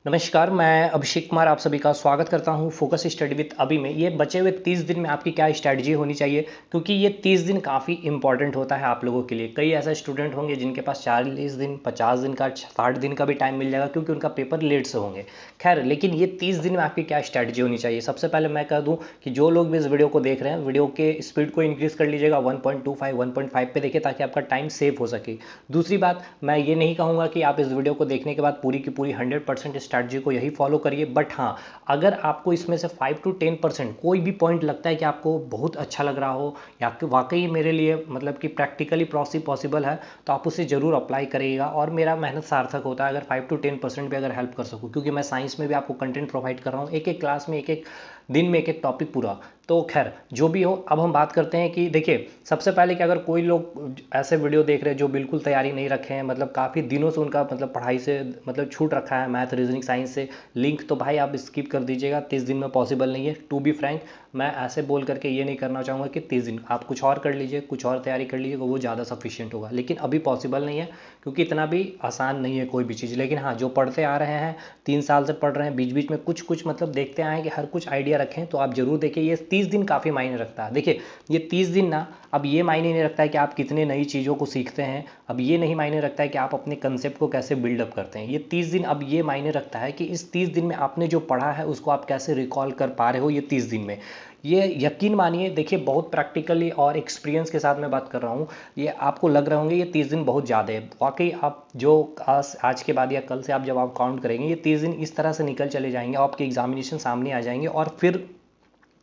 नमस्कार, मैं अभिषेक कुमार आप सभी का स्वागत करता हूं फोकस स्टडी विद अभी में। ये बचे हुए 30 दिन में आपकी क्या स्ट्रैटेजी होनी चाहिए, क्योंकि ये 30 दिन काफ़ी इंपॉर्टेंट होता है आप लोगों के लिए। कई ऐसे स्टूडेंट होंगे जिनके पास 40 दिन 50 दिन का 60 दिन का भी टाइम मिल जाएगा, क्योंकि उनका पेपर लेट से होंगे। खैर, लेकिन ये 30 दिन में आपकी क्या स्ट्रैटेजी होनी चाहिए। सबसे पहले मैं कह दूँ कि जो लोग भी इस वीडियो को देख रहे हैं, वीडियो के स्पीड को इंक्रीज़ कर लीजिएगा 1.25 1.5 पे देखिए, ताकि आपका टाइम सेव हो सके। दूसरी बात, मैं ये नहीं कहूँगा कि आप इस वीडियो को देखने के बाद पूरी की पूरी 100% स्ट्रैटेजी को यही फॉलो करिए, बट हाँ, अगर आपको इसमें से 5 to 10% कोई भी पॉइंट लगता है कि आपको बहुत अच्छा लग रहा हो या कि वाकई मेरे लिए मतलब कि प्रैक्टिकली पॉसिबल है, तो आप उसे ज़रूर अप्लाई करिएगा और मेरा मेहनत सार्थक होता है अगर 5 to 10% भी अगर हेल्प कर सकूँ, क्योंकि मैं साइंस में भी आपको कंटेंट प्रोवाइड कर रहा हूँ, एक एक क्लास में एक एक दिन में एक एक टॉपिक पूरा। तो खैर, जो भी हो, अब हम बात करते हैं कि देखिए, सबसे पहले कि अगर कोई लोग ऐसे वीडियो देख रहे हैं जो बिल्कुल तैयारी नहीं रखे हैं, मतलब काफ़ी दिनों से उनका मतलब पढ़ाई से मतलब छूट रखा है, मैथ रीजनिंग साइंस से लिंक, तो भाई आप स्किप कर दीजिएगा। 30 दिन में पॉसिबल नहीं है। टू बी फ्रैंक, मैं ऐसे बोल करके ये नहीं करना चाहूँगा कि 30 दिन आप कुछ और कर लीजिए, कुछ और तैयारी कर लीजिए, वो ज़्यादा सफिशिएंट होगा, लेकिन अभी पॉसिबल नहीं है, क्योंकि इतना भी आसान नहीं है कोई भी चीज़। लेकिन हाँ, जो पढ़ते आ रहे हैं, 3 साल से पढ़ रहे हैं, बीच बीच में कुछ कुछ मतलब देखते आए हैं कि हर कुछ आइडिया रखें, तो आप जरूर देखिए। ये 30 दिन काफ़ी मायने रखता है। देखिए, ये 30 दिन ना, अब ये मायने नहीं रखता है कि आप कितने नई चीज़ों को सीखते हैं, अब ये नहीं मायने रखता है कि आप अपने कंसेप्ट को कैसे बिल्डअप करते हैं। ये 30 दिन अब ये मायने रखता है कि इस 30 दिन में आपने जो पढ़ा है उसको आप कैसे रिकॉल कर पा रहे हो ये 30 दिन में। ये यकीन मानिए, देखिए, बहुत प्रैक्टिकली और एक्सपीरियंस के साथ मैं बात कर रहा हूँ। ये आपको लग रहे होंगे ये 30 दिन बहुत ज़्यादा है, वाकई आप जो आज के बाद या कल से आप जब आप काउंट करेंगे, ये 30 दिन इस तरह से निकल चले जाएंगे, आपके एग्जामिनेशन सामने आ जाएंगे, और फिर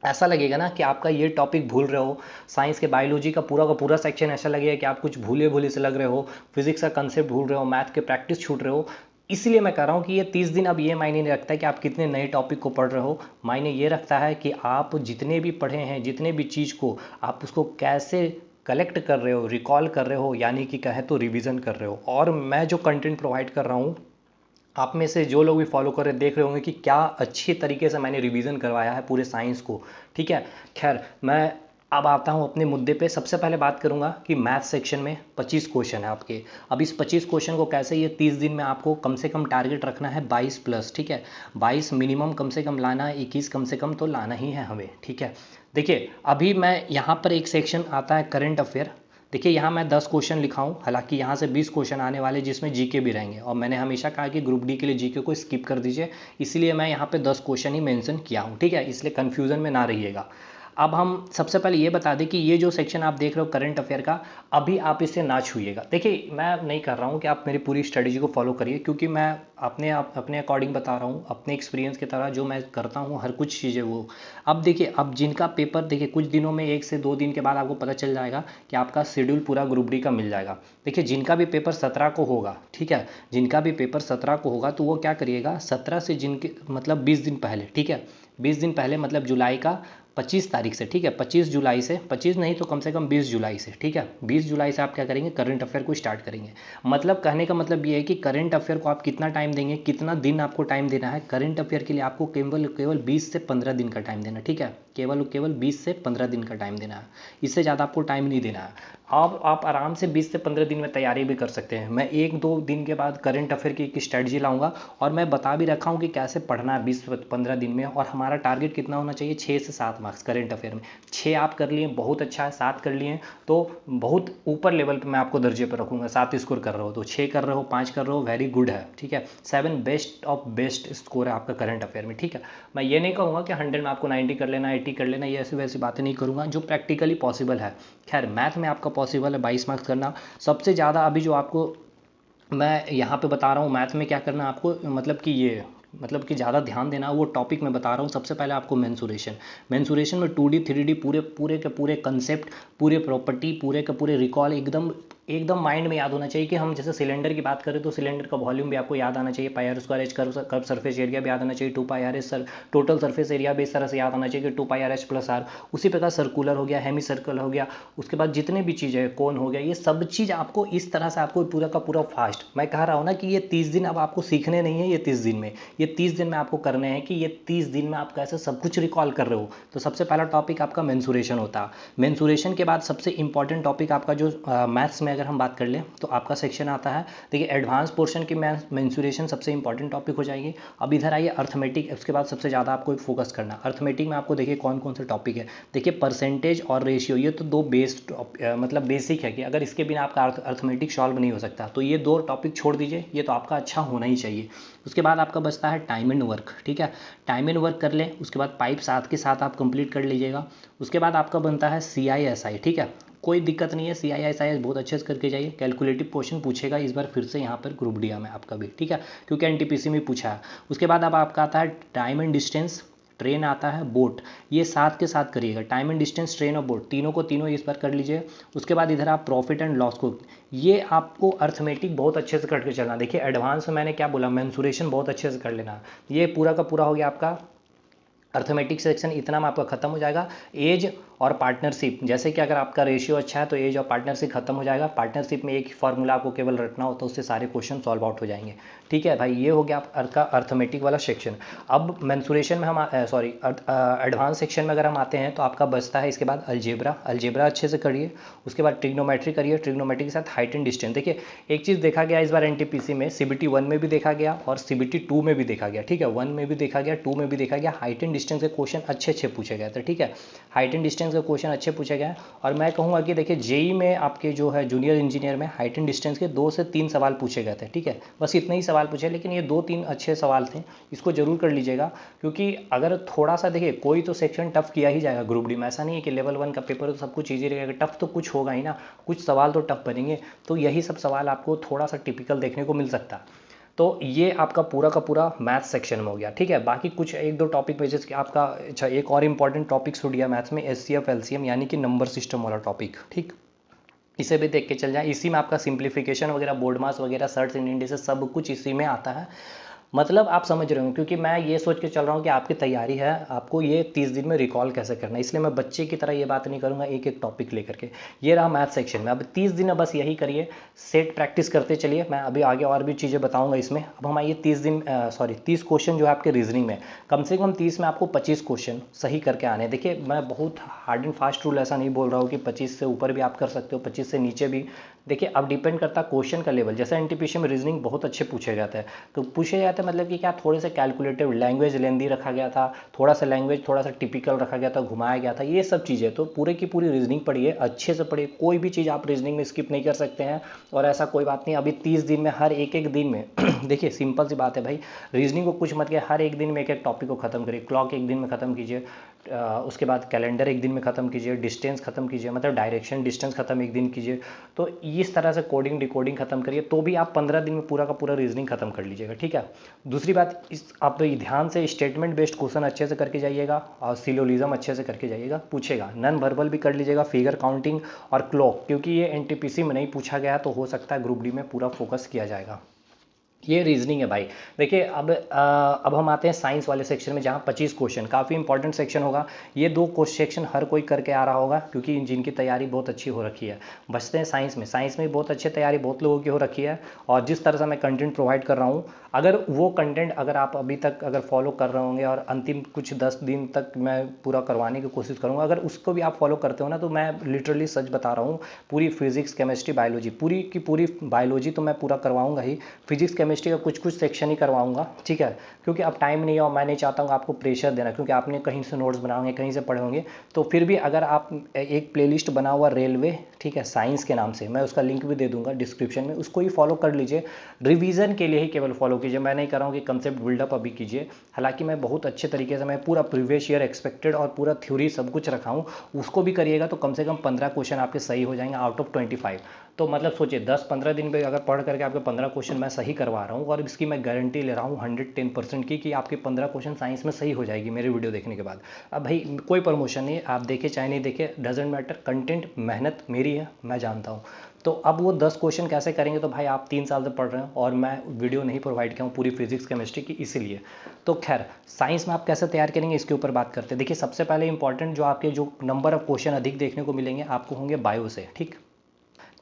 ऐसा लगेगा ना कि आपका ये टॉपिक भूल रहे हो। साइंस के बायोलॉजी का पूरा सेक्शन ऐसा लगेगा कि आप कुछ भूले भूले से लग रहे हो, फिजिक्स का कंसेप्ट भूल रहे हो, मैथ के प्रैक्टिस छूट रहे हो। इसलिए मैं कह रहा हूँ कि ये 30 दिन अब ये मायने नहीं रखता है कि आप कितने नए टॉपिक को पढ़ रहे हो। मायने ये रखता है कि आप जितने भी पढ़े हैं, जितने भी चीज़ को, आप उसको कैसे कलेक्ट कर रहे हो, रिकॉल कर रहे हो, यानी कि कहे तो रिवीजन कर रहे हो। और मैं जो कंटेंट प्रोवाइड कर रहा हूँ, आप में से जो लोग भी फॉलो कर रहे देख रहे होंगे कि क्या अच्छी तरीके से मैंने रिवीजन करवाया है पूरे साइंस को। ठीक है, खैर, मैं अब आता हूँ अपने मुद्दे पे। सबसे पहले बात करूँगा कि मैथ सेक्शन में 25 क्वेश्चन है आपके। अब इस 25 क्वेश्चन को कैसे, ये 30 दिन में आपको कम से कम टारगेट रखना है 22 प्लस। ठीक है, 22 मिनिमम कम से कम लाना है, 21 कम से कम तो लाना ही है हमें। ठीक है, देखिए, अभी मैं यहाँ पर एक सेक्शन आता है करंट अफेयर। देखिए, यहाँ मैं 10 क्वेश्चन लिखा हूँ, हालांकि यहाँ से 20 क्वेश्चन आने वाले जिसमें जीके भी रहेंगे, और मैंने हमेशा कहा कि ग्रुप डी के लिए जीके को स्किप कर दीजिए, इसलिए मैं यहाँ पे 10 क्वेश्चन ही मेंशन किया हूँ। ठीक है, इसलिए कन्फ्यूज़न में ना रहिएगा। अब हम सबसे पहले ये बता दें कि ये जो सेक्शन आप देख रहे हो करंट अफेयर का, अभी आप इसे ना छूइएगा। देखिए, मैं नहीं कर रहा हूँ कि आप मेरी पूरी स्ट्रेटजी को फॉलो करिए, क्योंकि मैं अपने अकॉर्डिंग बता रहा हूँ, अपने एक्सपीरियंस की तरह जो मैं करता हूँ हर कुछ चीज़ें वो। अब देखिए, अब जिनका पेपर, देखिए, कुछ दिनों में 1 से 2 दिन के बाद आपको पता चल जाएगा कि आपका शेड्यूल पूरा ग्रुप डी का मिल जाएगा। देखिए, जिनका भी पेपर 17 को होगा, ठीक है, जिनका भी पेपर 17 को होगा, तो वो क्या करिएगा, 17 से जिनके मतलब 20 दिन पहले, ठीक है, 20 दिन पहले मतलब जुलाई का 25 तारीख से, ठीक है, 25 जुलाई से, 25 नहीं तो कम से कम 20 जुलाई से, ठीक है, 20 जुलाई से आप क्या करेंगे, करंट अफेयर को स्टार्ट करेंगे। मतलब कहने का मतलब ये है कि करंट अफेयर को आप कितना टाइम देंगे, कितना दिन आपको टाइम देना है करंट अफेयर के लिए, आपको केवल केवल 20 से 15 दिन का टाइम देना है। ठीक है, केवल केवल 20 से 15 दिन का टाइम देना है, इससे ज़्यादा आपको टाइम नहीं देना है। आप आराम से 20 से 15 दिन में तैयारी भी कर सकते हैं। मैं 1-2 दिन के बाद करंट अफेयर की एक स्ट्रेटजी लाऊंगा, और मैं बता भी रखा हूँ कि कैसे पढ़ना है 20 से 15 दिन में। और हमारा टारगेट कितना होना चाहिए, 6 से 7 मार्क्स करंट अफेयर में। 6 आप कर लिए बहुत अच्छा है, 7 कर लिए तो बहुत ऊपर लेवल पे मैं आपको दर्जे पर रखूंगा। 7 स्कोर कर रहे हो तो 6 कर रहे हो, 5 कर रहे हो, वेरी गुड है। ठीक है, 7 बेस्ट ऑफ बेस्ट स्कोर है आपका करंट अफेयर में। ठीक है, मैं ये नहीं कहूँगा कि 100 में आपको 90 कर लेना, 80 कर लेना, ये ऐसी वैसी बातें नहीं करूँगा, जो प्रैक्टिकली पॉसिबल है। खैर, मैथ में आपका पॉसिबल है 22 मार्क्स करना। सबसे ज़्यादा अभी जो आपको मैं यहाँ पे बता रहा हूँ मैथ में क्या करना आपको, मतलब कि ये, मतलब कि ज़्यादा ध्यान देना, वो टॉपिक मैं बता रहा हूँ। सबसे पहले आपको मेंसुरेशन में 2D 3D पूरे पूरे के पूरे कंसेप्ट, पूरे प्रॉपर्टी, पूरे के पूरे रिकॉल एकदम एकदम माइंड में याद होना चाहिए। कि हम जैसे सिलेंडर की बात करें तो सिलेंडर का वॉल्यूम भी आपको याद आना चाहिए, pi R square H, curve surface area भी याद आना चाहिए, 2 pi R S, sir total surface area भी इस तरह से याद आना चाहिए कि 2 pi R H plus R. उसी प्रकार सर्कुलर हो गया, हेमी सर्कल हो गया, उसके बाद जितने भी चीज़ है, कौन हो गया, ये सब चीज़ आपको इस तरह से आपको पूरा का पूरा फास्ट। मैं कह रहा हूँ ना कि ये 30 दिन अब आपको सीखने नहीं है, ये 30 दिन में, ये 30 दिन में आपको करने हैं कि ये 30 दिन में आप कैसे सब कुछ रिकॉल कर रहे हो। तो सबसे पहला टॉपिक आपका मेंसुरेशन होता है। मेंसुरेशन के बाद सबसे इंपॉर्टेंट टॉपिक आपका जो मैथ्स में में अगर हम बात कर लें तो आपका सेक्शन आता है, देखिए एडवांस पोर्शन की मेंसुरेशन सबसे इंपॉर्टेंट टॉपिक हो जाएगी। अब इधर आइए अर्थमेटिक, उसके बाद सबसे ज़्यादा आपको फोकस करना। अर्थमेटिक में आपको देखिए कौन कौन से टॉपिक है। देखिए परसेंटेज और रेशियो, ये तो दो मतलब बेसिक है कि अगर इसके बिना आपका अर्थमेटिक सॉल्व नहीं हो सकता, तो ये दो टॉपिक छोड़ दीजिए, ये तो आपका अच्छा होना ही चाहिए। उसके बाद आपका बचता है टाइम एंड वर्क, ठीक है, टाइम एंड वर्क कर लें। उसके बाद पाइप साथ के साथ आप कंप्लीट कर लीजिएगा। उसके बाद आपका बनता है CISI, ठीक है, कोई दिक्कत नहीं है, CISI बहुत अच्छे से करके जाइए। कैलकुलेटिव क्वेश्चन पूछेगा इस बार फिर से यहाँ पर ग्रुप डी में आपका भी, ठीक है, क्योंकि NTPC में पूछा है। उसके बाद अब आपका आता है टाइम एंड डिस्टेंस, ट्रेन आता है, बोट, ये साथ के साथ करिएगा। टाइम एंड डिस्टेंस, ट्रेन और बोट, तीनों को तीनों इस बार कर लीजिए। उसके बाद इधर आप प्रॉफिट एंड लॉस को, ये आपको अर्थमेटिक बहुत अच्छे से करके चलना। देखिए एडवांस में मैंने क्या बोला, मेंसुरेशन बहुत अच्छे से कर लेना। ये पूरा का पूरा हो गया आपका अर्थमेटिक सेक्शन, इतना में आपका खत्म हो जाएगा। एज और पार्टनरशिप, जैसे कि अगर आपका रेशियो अच्छा है तो एज और पार्टनरशिप खत्म हो जाएगा। पार्टनरशिप में एक ही फार्मूला आपको केवल रटना होता है, उससे सारे क्वेश्चन सॉल्व आउट हो जाएंगे, ठीक है भाई। ये हो गया आपका अर्थमेटिक वाला सेक्शन। अब मेंसुरेशन में हम एडवांस सेक्शन में अगर हम आते हैं तो आपका बचता है इसके बाद अलजेब्रा। अलजेब्रा अच्छे से करिए। उसके बाद ट्रिग्नोमेट्री करिए, ट्रिग्नोमेट्री के साथ हाइट एंड डिस्टेंस। देखिए एक चीज़ देखा गया इस बार NTPC में, CBT 1 में भी देखा गया और CBT 2 में भी देखा गया, ठीक है, 1 में भी देखा गया, 2 में भी देखा गया। हाइट एंड डिस्टेंस के क्वेश्चन अच्छे पूछे गए थे, ठीक है, हाइट एंड डिस्टेंस के क्वेश्चन अच्छे पूछे गए। और मैं कहूँगा कि देखिए JEE में आपके जो है जूनियर इंजीनियर में हाइट एंड डिस्टेंस के 2 से 3 सवाल पूछे गए थे, ठीक है, बस इतने ही सवाल पूछे, लेकिन ये 2-3 अच्छे सवाल थे, इसको जरूर कर लीजिएगा। क्योंकि अगर थोड़ा सा देखिए कोई तो सेक्शन टफ किया ही जाएगा ग्रुप डी में, ऐसा नहीं है कि लेवल 1 का पेपर तो सब कुछ ईजी रहेगा, टफ तो कुछ होगा ही ना, कुछ सवाल तो टफ बनेंगे। तो यही सब सवाल आपको थोड़ा सा टिपिकल देखने को मिल सकता है। तो ये आपका पूरा का पूरा मैथ सेक्शन में हो गया, ठीक है। बाकी कुछ एक दो टॉपिक में जैसे कि आपका, अच्छा एक और इंपॉर्टेंट टॉपिक छूट गया मैथ्स में, SCF LCM यानी कि नंबर सिस्टम वाला टॉपिक, ठीक, इसे भी देख के चल जाए। इसी में आपका सिंप्लीफिकेशन वगैरह, बोर्ड मास वगैरह, सर्ट्स एंड इंडिसेस सब कुछ इसी में आता है। मतलब आप समझ रहे हो, क्योंकि मैं ये सोच के चल रहा हूँ कि आपकी तैयारी है, आपको ये 30 दिन में रिकॉल कैसे करना है, इसलिए मैं बच्चे की तरह ये बात नहीं करूँगा एक एक टॉपिक लेकर के। ये रहा मैथ सेक्शन में। अब 30 दिन में बस यही करिए, सेट प्रैक्टिस करते चलिए। मैं अभी आगे और भी चीज़ें बताऊँगा इसमें। अब हम आइए 30 क्वेश्चन जो है आपके रीजनिंग में, कम से कम 30 में आपको 25 क्वेश्चन सही करके आने। देखिए मैं बहुत हार्ड एंड फास्ट रूल ऐसा नहीं बोल रहा हूँ कि 25 से ऊपर भी आप कर सकते हो, 25 से नीचे भी। देखिए अब डिपेंड करता क्वेश्चन का लेवल। जैसे NTPC में रीजनिंग बहुत अच्छे पूछे जाते हैं, तो पूछे जाते हैं मतलब कि क्या, थोड़े से कैलकुलेटिव, लैंग्वेज लेंदी रखा गया था, थोड़ा सा लैंग्वेज थोड़ा सा टिपिकल रखा गया था, घुमाया गया था, ये सब चीज़ें। तो पूरे की पूरी रीजनिंग पढ़िए, अच्छे से पढ़िए, कोई भी चीज़ आप रीजनिंग में स्किप नहीं कर सकते हैं। और ऐसा कोई बात नहीं, अभी 30 दिन में हर एक दिन में देखिए सिंपल सी बात है भाई, रीजनिंग को कुछ मत किया, हर एक दिन में एक एक टॉपिक को खत्म करिए। क्लॉक एक दिन में खत्म कीजिए, उसके बाद कैलेंडर एक दिन में ख़त्म कीजिए, डिस्टेंस खत्म कीजिए, मतलब डायरेक्शन डिस्टेंस खत्म एक दिन कीजिए। तो इस तरह से कोडिंग डिकोडिंग खत्म करिए, तो भी आप 15 दिन में पूरा का पूरा रीजनिंग खत्म कर लीजिएगा, ठीक है। दूसरी बात, इस आप ध्यान से स्टेटमेंट बेस्ड क्वेश्चन अच्छे से करके जाइएगा और सिलोलिज्म अच्छे से करके जाइएगा, पूछेगा। नॉन वर्बल भी कर लीजिएगा, फिगर काउंटिंग और क्लॉक, क्योंकि ये NTPC में नहीं पूछा गया, तो हो सकता है ग्रुप डी में पूरा फोकस किया जाएगा। ये रीजनिंग है भाई। देखिए अब हम आते हैं साइंस वाले सेक्शन में, जहाँ 25 क्वेश्चन, काफ़ी इंपॉर्टेंट सेक्शन होगा। ये दो सेक्शन हर कोई करके आ रहा होगा, क्योंकि जिनकी तैयारी बहुत अच्छी हो रखी है। बचते हैं साइंस में। साइंस में बहुत अच्छी तैयारी बहुत लोगों की हो रखी है, और जिस तरह से मैं कंटेंट प्रोवाइड कर रहा हूँ, अगर वो कंटेंट अगर आप अभी तक अगर फॉलो कर रहे होंगे, और अंतिम कुछ 10 दिन तक मैं पूरा करवाने की कोशिश करूँगा, अगर उसको भी आप फॉलो करते हो ना, तो मैं लिटरली सच बता रहा हूँ, पूरी फिजिक्स केमिस्ट्री बायोलॉजी, पूरी की पूरी बायोलॉजी तो मैं पूरा करवाऊँगा ही, फिजिक्स केमिस्ट्री का कुछ कुछ सेक्शन ही करवाऊंगा, ठीक है। क्योंकि अब टाइम नहीं है, और मैं नहीं चाहता हूँ आपको प्रेशर देना, क्योंकि आपने कहीं से नोट्स बनाए होंगे, कहीं से पढ़े होंगे। तो फिर भी अगर आप एक प्लेलिस्ट बना हुआ रेलवे, ठीक है, साइंस के नाम से, मैं उसका लिंक भी दे दूंगा डिस्क्रिप्शन में, उसको ही फॉलो कर लीजिए। रिवीजन के लिए ही केवल फॉलो कीजिए, मैं नहीं कर रहा हूँ कि कंसेप्ट बिल्डअप अभी कीजिए। हालांकि मैं बहुत अच्छे तरीके से, मैं पूरा प्रीवियस ईयर एक्सपेक्टेड और पूरा थ्योरी सब कुछ रखा हूँ, उसको भी करिएगा तो कम से कम 15 क्वेश्चन आपके सही हो जाएंगे आउट ऑफ 25। तो मतलब सोचिए 10-15 दिन में अगर पढ़ करके आपके 15 क्वेश्चन मैं सही करवा रहा हूँ, और इसकी मैं गारंटी ले रहा हूँ 110% की, कि आपके 15 क्वेश्चन साइंस में सही हो जाएगी मेरे वीडियो देखने के बाद। अब भाई कोई प्रमोशन नहीं है, आप देखे चाहे नहीं देखे, डजेंट मैटर, कंटेंट मेहनत मेरी है, मैं जानता हूँ। तो अब वो 10 क्वेश्चन कैसे करेंगे, तो भाई आप 3 साल से पढ़ रहे हैं, और मैं वीडियो नहीं प्रोवाइड किया हूँ पूरी फिजिक्स केमिस्ट्री की, इसीलिए। तो खैर साइंस में आप कैसे तैयार करेंगे इसके ऊपर बात करते हैं। देखिए सबसे पहले इंपॉर्टेंट जो आपके जो नंबर ऑफ क्वेश्चन अधिक देखने को मिलेंगे आपको होंगे बायो से, ठीक,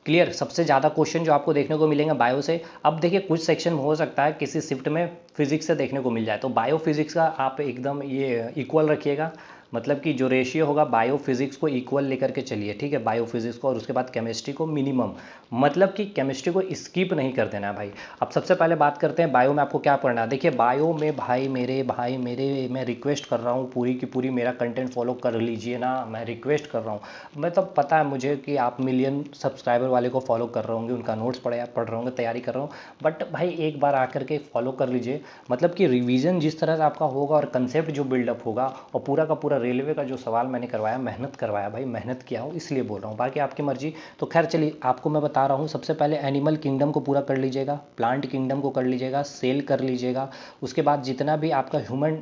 क्लियर। सबसे ज़्यादा क्वेश्चन जो आपको देखने को मिलेंगे बायो से। अब देखिए कुछ सेक्शन में हो सकता है किसी शिफ्ट में फिजिक्स से देखने को मिल जाए, तो बायो फिजिक्स का आप एकदम ये इक्वल रखिएगा। मतलब कि जो रेशियो होगा बायो फिजिक्स को इक्वल लेकर के चलिए, ठीक है, बायो फिजिक्स को, और उसके बाद केमिस्ट्री को मिनिमम, मतलब कि केमिस्ट्री को स्किप नहीं कर देना है भाई। अब सबसे पहले बात करते हैं बायो में आपको क्या पढ़ना है। देखिए बायो में भाई मेरे मैं रिक्वेस्ट कर रहा हूँ पूरी की पूरी मेरा कंटेंट फॉलो कर लीजिए ना, मैं रिक्वेस्ट कर रहा हूँ। मैं तो पता है मुझे कि आप मिलियन सब्सक्राइबर वाले को फॉलो कर रहे होंगे, उनका नोट्स पढ़ रहे होंगे, तैयारी कर रहे हो, बट भाई एक बार आकर के फॉलो कर लीजिए। मतलब कि रिवीजन जिस तरह से आपका होगा और कंसेप्ट जो बिल्डअप होगा, और पूरा का पूरा रेलवे का जो सवाल मैंने करवाया, मेहनत करवाया भाई, मेहनत किया हूँ इसलिए बोल रहा हूँ, बाकी आपकी मर्जी। तो खैर चलिए आपको मैं बता रहा हूँ, सबसे पहले एनिमल किंगडम को पूरा कर लीजिएगा, प्लांट किंगडम को कर लीजिएगा, सेल कर लीजिएगा। उसके बाद जितना भी आपका ह्यूमन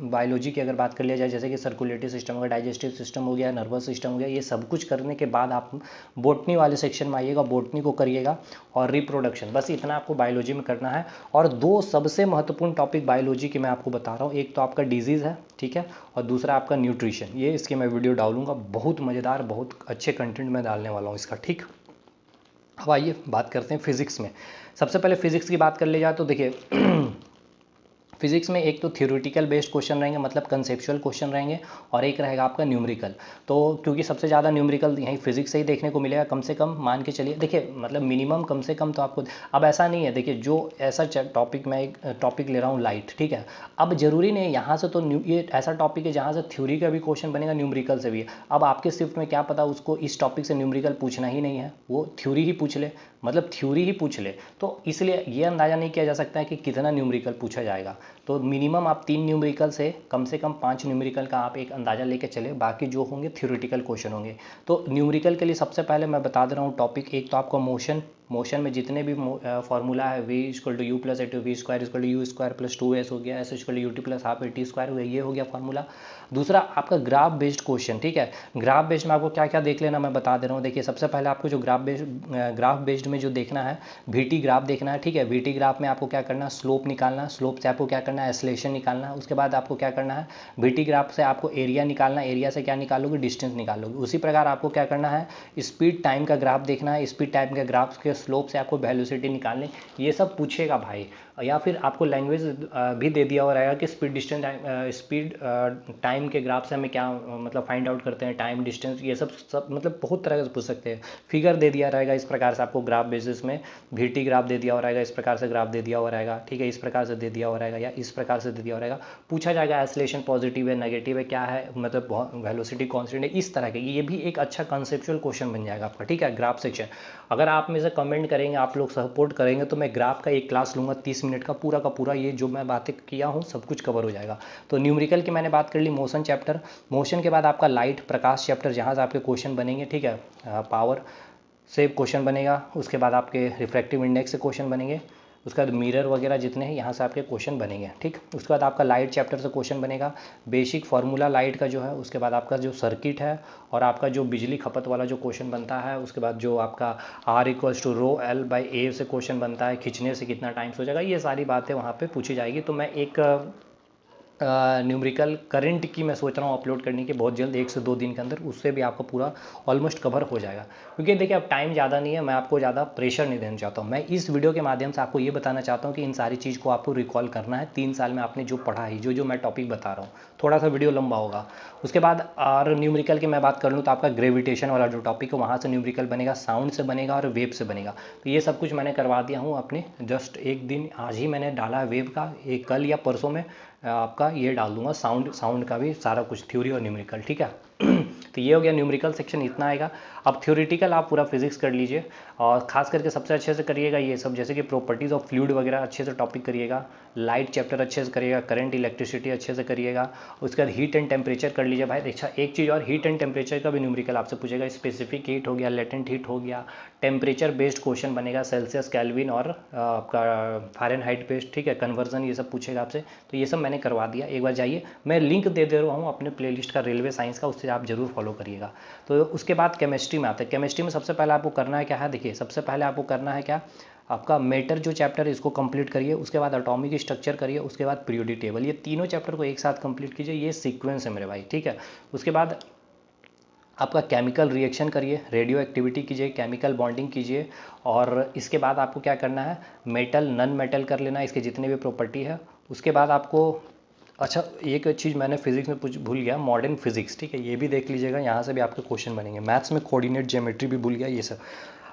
बायोलॉजी की अगर बात कर लिया जाए, जैसे कि सर्कुलेटरी सिस्टम हो गया, डाइजेस्टिव सिस्टम हो गया, नर्वस सिस्टम हो गया, ये सब कुछ करने के बाद आप बोटनी वाले सेक्शन में आइएगा, बोटनी को करिएगा, और रिप्रोडक्शन, बस इतना आपको बायोलॉजी में करना है। और दो सबसे महत्वपूर्ण टॉपिक बायोलॉजी के मैं आपको बता रहा हूँ, एक तो आपका डिजीज़ है, ठीक है, और दूसरा आपका न्यूट्रिशन। ये इसके मैं वीडियो डालूंगा, बहुत मज़ेदार, बहुत अच्छे कंटेंट में डालने वाला हूँ इसका, ठीक। अब आइए बात करते हैं फिजिक्स में। सबसे पहले फिजिक्स की बात कर ली जाए तो देखिए फिजिक्स में एक तो थ्योरेटिकल बेस्ड क्वेश्चन रहेंगे, मतलब कंसेप्चुअल क्वेश्चन रहेंगे, और एक रहेगा आपका न्यूमेरिकल। तो क्योंकि सबसे ज़्यादा न्यूमेरिकल यहीं फिजिक्स से ही देखने को मिलेगा, कम से कम मान के चलिए, देखिए मतलब मिनिमम कम से कम तो आपको, अब ऐसा नहीं है, देखिए जो ऐसा टॉपिक, मैं एक टॉपिक ले रहा हूँ लाइट, ठीक है, अब जरूरी नहीं है यहाँ से तो ये ऐसा टॉपिक है जहाँ से थ्योरी का भी क्वेश्चन बनेगा, न्यूमेरिकल से भी है। अब आपके शिफ्ट में क्या पता उसको इस टॉपिक से न्यूमेरिकल पूछना ही नहीं है, वो थ्योरी ही पूछ ले, मतलब थ्योरी ही पूछ ले, तो इसलिए ये अंदाज़ा नहीं किया जा सकता है कि कितना न्यूमेरिकल पूछा जाएगा। तो मिनिमम आप 3 न्यूमेरिकल से कम 5 न्यूमेरिकल का आप एक अंदाज़ा लेके चले, बाकी जो होंगे थ्योरेटिकल क्वेश्चन होंगे। तो न्यूमेरिकल के लिए सबसे पहले मैं बता दे रहा हूँ टॉपिक, एक तो आपका मोशन में जितने भी फॉर्मूला है, v equal to u plus a t v square equal to u square plus 2s हो गया, s equal to u t plus half a t square हो गया, ये हो गया फॉर्मूला। दूसरा आपका ग्राफ बेस्ड क्वेश्चन, ठीक है, ग्राफ बेस्ड में आपको क्या क्या देख लेना मैं बता दे रहा हूँ। देखिए सबसे पहले आपको जो ग्राफ बेस्ड में जो देखना है, वीटी ग्राफ देखना है, ठीक है, वीटी ग्राफ में आपको क्या करना है, स्लोप निकालना है, स्लोप से आपको क्या करना है, एस्लेशन निकालना है। उसके बाद आपको क्या करना है, वीटी ग्राफ से आपको एरिया निकालना है, एरिया से क्या निकालोगे, डिस्टेंस निकालोगे। उसी प्रकार आपको क्या करना है, स्पीड टाइम का ग्राफ देखना है, स्पीड टाइम के ग्राफ के स्लोप से आपको वेलोसिटी निकालनी, ये सब पूछेगा भाई। या फिर आपको लैंग्वेज भी दे दिया हुआ रहेगा कि स्पीड डिस्टेंस स्पीड टाइम के ग्राफ से हमें क्या मतलब फाइंड आउट करते हैं, टाइम डिस्टेंस, ये सब मतलब बहुत तरह से पूछ सकते हैं। फिगर दे दिया रहेगा इस प्रकार से आपको ग्राफ बेसिस में, वीटी ग्राफ दे दिया हुआ रहेगा, इस प्रकार से ग्राफ दे दिया हुआ रहेगा, ठीक है, इस प्रकार से दे दिया हुआ रहेगा, या इस प्रकार से दे दिया हुआ रहेगा। पूछा जाएगा एस्लेशन पॉजिटिव है, नेगेटिव है, क्या है, मतलब वेलोसिटी कॉन्स्टेंट है, इस तरह के। ये भी एक अच्छा कंसेप्चुअल क्वेश्चन बन जाएगा आपका, ठीक है, ग्राफ सेक्शन। अगर आप में से कमेंट करेंगे, आप लोग सपोर्ट करेंगे, तो मैं ग्राफ का एक क्लास लूँगा 30 मिनट का, पूरा का पूरा ये जो मैं बातें किया हूँ सब कुछ कवर हो जाएगा। तो न्यूमेरिकल की मैंने बात कर ली, मोशन चैप्टर, मोशन के बाद आपका लाइट प्रकाश चैप्टर, जहाँ से आपके क्वेश्चन बनेंगे, ठीक है, पावर से क्वेश्चन बनेगा। उसके बाद आपके रिफ्रैक्टिव इंडेक्स से क्वेश्चन बनेंगे। उसके बाद मिरर वगैरह जितने हैं यहाँ से आपके क्वेश्चन बनेंगे, ठीक। उसके बाद आपका लाइट चैप्टर से क्वेश्चन बनेगा, बेसिक फार्मूला लाइट का जो है। उसके बाद आपका जो सर्किट है और आपका जो बिजली खपत वाला जो क्वेश्चन बनता है। उसके बाद जो आपका R equals to rho L by A से क्वेश्चन बनता है, खींचने से कितना टाइम्स हो जाएगा, ये सारी बातें वहाँ पर पूछी जाएगी। तो मैं एक न्यूमेरिकल करंट की मैं सोच रहा हूँ अपलोड करने की बहुत जल्द, 1 से 2 दिन के अंदर, उससे भी आपका पूरा ऑलमोस्ट कवर हो जाएगा। क्योंकि देखिए अब टाइम ज़्यादा नहीं है, मैं आपको ज़्यादा प्रेशर नहीं देना चाहता हूँ। मैं इस वीडियो के माध्यम से आपको ये बताना चाहता हूँ कि इन सारी चीज़ को आपको रिकॉल करना है। 3 साल में आपने जो पढ़ा है, जो मैं टॉपिक बता रहा हूँ, थोड़ा सा वीडियो लंबा होगा। उसके बाद और न्यूमेरिकल की मैं बात कर लूँ तो आपका ग्रेविटेशन वाला जो टॉपिक है वहाँ से न्यूमेरिकल बनेगा, साउंड से बनेगा और वेव से बनेगा। तो ये सब कुछ मैंने करवा दिया हूँ अपने, जस्ट एक दिन आज ही मैंने डाला है वेव का, एक कल या परसों में आपका ये डाल दूंगा साउंड का भी सारा कुछ, थ्योरी और न्यूमेरिकल, ठीक है। तो ये हो गया न्यूमेरिकल सेक्शन, इतना आएगा। अब थ्योरेटिकल आप पूरा फिजिक्स कर लीजिए, और खास करके सबसे अच्छे से करिएगा ये सब, जैसे कि प्रॉपर्टीज़ ऑफ फ्लूइड वगैरह अच्छे से टॉपिक करिएगा, लाइट चैप्टर अच्छे से करिएगा, करंट इलेक्ट्रिसिटी अच्छे से करिएगा। उसके बाद हीट एंड टेम्परेचर कर लीजिए भाई। अच्छा एक चीज़ और, हीट एंड टेम्परेचर का भी न्यूमेरिकल आपसे पूछेगा, स्पेसिफिक हीट हो गया, लेटेंट हीट हो गया, टेम्परेचर बेस्ड क्वेश्चन बनेगा, सेल्सियस, केल्विन और आपका फ़ारेनहाइट बेस्ड, ठीक है, कन्वर्जन, ये सब पूछेगा आपसे। तो ये सब मैंने करवा दिया, एक बार जाइए, मैं लिंक दे रहा हूँ अपने प्लेलिस्ट का रेलवे साइंस का, उससे आप जरूर फॉलो करिएगा। तो उसके बाद केमिस्ट्री में आते हैं। केमिस्ट्री में सबसे पहले आपको करना है क्या है, देखिए सबसे पहले आपको करना है क्या, आपका मैटर जो चैप्टर है इसको कंप्लीट करिए। उसके बाद एटॉमिक स्ट्रक्चर करिए। उसके बाद पीरियोडिक टेबल, ये तीनों चैप्टर को एक साथ कंप्लीट कीजिए, ये सीक्वेंस है मेरे भाई, ठीक है। उसके बाद आपका केमिकल रिएक्शन करिए, रेडियो एक्टिविटी कीजिए, केमिकल बॉन्डिंग कीजिए, और इसके बाद आपको क्या करना है, मेटल नन मेटल कर लेना, इसके जितने भी प्रॉपर्टी है। उसके बाद आपको अच्छा, एक चीज़ मैंने फिजिक्स में कुछ भूल गया, मॉडर्न फिजिक्स, ठीक है, ये भी देख लीजिएगा, यहाँ से भी आपके क्वेश्चन बनेंगे। मैथ्स में कोऑर्डिनेट ज्योमेट्री भी भूल गया, ये सब।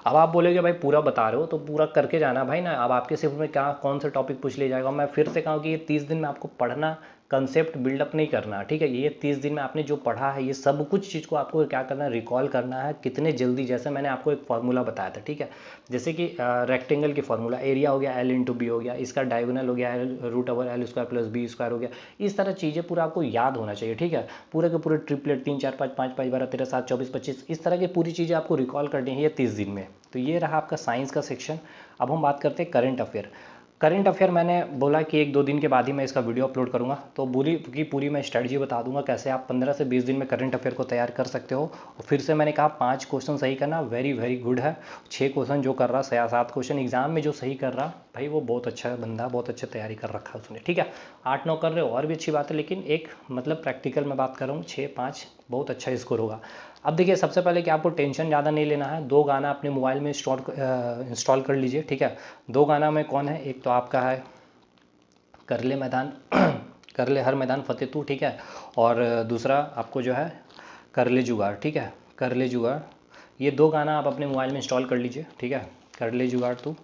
अब आप बोलोगे भाई पूरा बता रहे हो तो पूरा करके जाना भाई ना। अब आपके सिर्फ में क्या कौन सा टॉपिक पूछ लिया जाएगा। मैं फिर से कहूँ कि ये 30 दिन में आपको पढ़ना, कंसेप्ट बिल्डअप नहीं करना, ठीक है। ये 30 दिन में आपने जो पढ़ा है ये सब कुछ चीज़ को आपको क्या करना है, रिकॉल करना है कितने जल्दी। जैसे मैंने आपको एक फार्मूला बताया था, ठीक है, जैसे कि रेक्टेंगल की फार्मूला, एरिया हो गया एल इंटू बी हो गया, इसका डायगोनल हो गया root over l square plus b square हो गया। इस तरह चीज़ें पूरा आपको याद होना चाहिए, ठीक है। पूरे के पूरे ट्रिपलेट 3 4 5 5 5 12 13 7 24 25 इस तरह की पूरी चीज़ें आपको रिकॉल करनी है ये 30 दिन में। तो ये रहा आपका साइंस का सेक्शन। अब हम बात करते हैं करंट अफेयर। करंट अफेयर मैंने बोला कि 1-2 दिन के बाद ही मैं इसका वीडियो अपलोड करूंगा, तो पूरी की पूरी मैं स्ट्रेटजी बता दूंगा कैसे आप 15 से 20 दिन में करंट अफेयर को तैयार कर सकते हो। और फिर से मैंने कहा 5 क्वेश्चन सही करना वेरी वेरी गुड है। 6 क्वेश्चन जो कर रहा, 7 क्वेश्चन एग्जाम में जो सही कर रहा भाई वो बहुत अच्छा बंदा, बहुत अच्छी तैयारी कर रखा है उसने, ठीक है। 8-9 कर रहे हो और भी अच्छी बात है, लेकिन एक मतलब प्रैक्टिकल में बात कर रहा हूँ, 6-5 बहुत अच्छा स्कोर होगा। अब देखिए सबसे पहले कि आपको टेंशन ज़्यादा नहीं लेना है। 2 गाना अपने मोबाइल में इंस्टॉल कर लीजिए, ठीक है। 2 गाना में कौन है, एक तो आपका है कर ले मैदान कर ले हर मैदान फतेह तू, ठीक है। और दूसरा आपको जो है कर ले जुगाड़, ठीक है, कर ले जुगाड़। ये 2 गाना आप अपने मोबाइल में इंस्टॉल कर लीजिए, ठीक है, कर ले जुगाड़ तू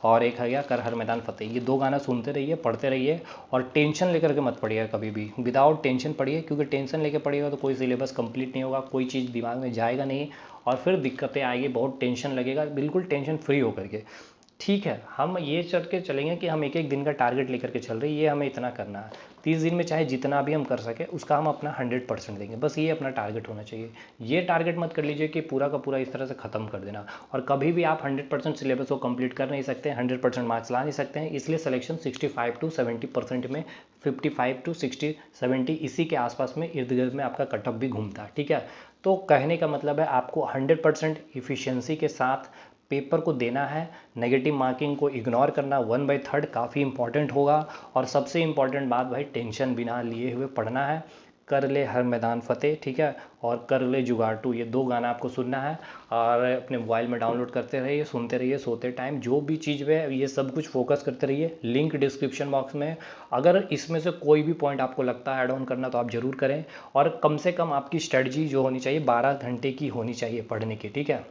और एक है गया कर हर मैदान फतेह। ये 2 गाना सुनते रहिए, पढ़ते रहिए और टेंशन लेकर के मत पढ़िएगा कभी भी, विदाउट टेंशन पढ़िए, क्योंकि टेंशन लेकर पढ़िएगा तो कोई सिलेबस कंप्लीट नहीं होगा, कोई चीज़ दिमाग में जाएगा नहीं और फिर दिक्कतें आएगी, बहुत टेंशन लगेगा। बिल्कुल टेंशन फ्री होकर के, ठीक है। हम ये चल के चलेंगे कि हम एक एक दिन का टारगेट लेकर के चल रहे हैं, ये हमें इतना करना है 30 दिन में, चाहे जितना भी हम कर सके उसका हम अपना 100% देंगे, बस ये अपना टारगेट होना चाहिए। ये टारगेट मत कर लीजिए कि पूरा का पूरा इस तरह से ख़त्म कर देना। और कभी भी आप 100% सिलेबस को कंप्लीट कर नहीं सकते, 100% मार्क्स ला नहीं सकते हैं, इसलिए सिलेक्शन 65 to 70% में, 55 to 60 70 इसी के आसपास में इर्द गिर्द में आपका कटअप भी घूमता है, ठीक है। तो कहने का मतलब है आपको 100% इफिशियंसी के साथ पेपर को देना है, नेगेटिव मार्किंग को इग्नोर करना 1/3 काफ़ी इंपॉर्टेंट होगा। और सबसे इंपॉर्टेंट बात भाई, टेंशन बिना लिए हुए पढ़ना है। कर ले हर मैदान फतेह, ठीक है, और कर ले जुगाड़ टू, ये 2 गाना आपको सुनना है और अपने मोबाइल में डाउनलोड करते रहिए, सुनते रहिए सोते टाइम, जो भी चीज़ है ये सब कुछ फोकस करते रहिए। लिंक डिस्क्रिप्शन बॉक्स में, अगर इसमें से कोई भी पॉइंट आपको लगता है ऐड ऑन करना तो आप ज़रूर करें। और कम से कम आपकी स्ट्रेटजी जो होनी चाहिए 12 घंटे की होनी चाहिए पढ़ने की, ठीक है।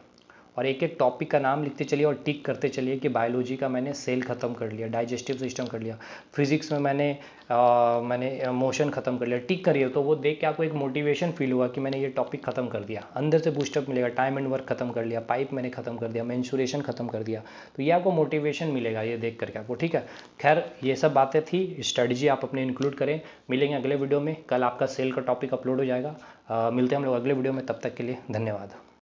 और एक एक टॉपिक का नाम लिखते चलिए और टिक करते चलिए कि बायोलॉजी का मैंने सेल ख़त्म कर लिया, डाइजेस्टिव सिस्टम कर लिया, फिजिक्स में मैंने मोशन ख़त्म कर लिया, टिक करिए। तो वो देख के आपको एक मोटिवेशन फील होगा कि मैंने ये टॉपिक ख़त्म कर दिया, अंदर से बूस्टअप मिलेगा। टाइम एंड वर्क ख़त्म कर लिया, पाइप मैंने ख़त्म कर दिया, मेंसुरेशन ख़त्म कर दिया, तो ये आपको मोटिवेशन मिलेगा ये देख करके आपको, ठीक है। खैर ये सब बातें थी, स्ट्रेटजी आप अपने इंक्लूड करें। मिलेंगे अगले वीडियो में, कल आपका सेल का टॉपिक अपलोड हो जाएगा। मिलते हैं हम लोग अगले वीडियो में, तब तक के लिए धन्यवाद।